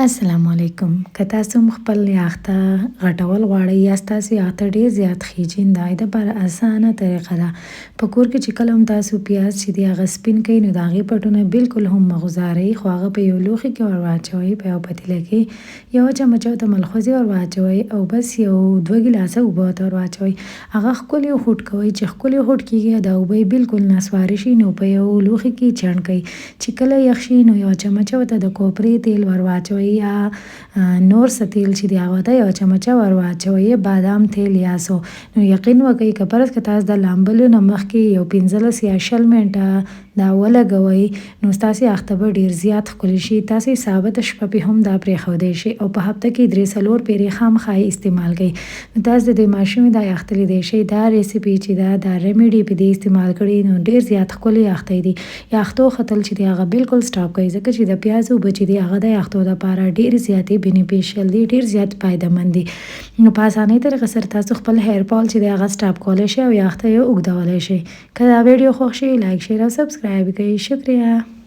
السلام علیکم. که تاسو خپل یاغته غټول غواړئ یا ستاسو یاغته ډېر زیات خیجین د هغې دپاره اسانه طریقه ده. په کور کې چې کله هم تاسو پیاز چې دی هغه سپین کړئ نو د هغې پټونه بالکل هم مه غوځاروئ، خو هغه په یو لوښي کې ور واچوئ. په یو پتیله کې یو چمچه ورته ملخوځې ور واچوئ او بس یو 2 ګیلاسه اوبه ورته ور واچوئ. هغه ښکلې خوټ کوئ. چې ښکلې خوټ کېږي دا اوبه یې بالکل نسوارې شي نو په یو لوښي کې چڼ کړئ. چې کله یخ شي نو یو چمچه ورته د کوپرې تیل ور واچوئ یا نور څه تیل چې دی هغه ته یو چمچه ور واچوئ، بادام تیل یا سو. نو یقین وکړئ که فرض که تاسو د لامبلو نه مخکې یو 15 یا 20 منټه دا ولګوئ نو ستاسې یاغته به ډېر زیات ښکلي شي. تاسې ثابته شپه پې هم دا پرېښودی شئ او په هفته کې 3-4 پیرې خامخا یې استعمال کړئ. نو تاسو د دې ماشومې دا یاغته لیدی شئ. دا ریسیپي چې دا ریمیډي پې دې استعمال کړي نو ډېر زیات ښکلي یاغته دي. یاغتو ختل چې دی هغه بالکل سټاپ کړئ، ځکه چې د پیازو اوبه چې دي هغه د یاغتو دپاره ډېر زیاتې بینیفیشل دي، ډېر زیات فایدهمند دي. نو په اسانۍ طریقه سره تاسو خپل هیر فال چې دی هغه سټاپ کولی شئ او یاغته یې اوږدولی شئ. که دا ویډیو خوښ شي لایک، شیر او سبسکرایب کړئ. شکریه.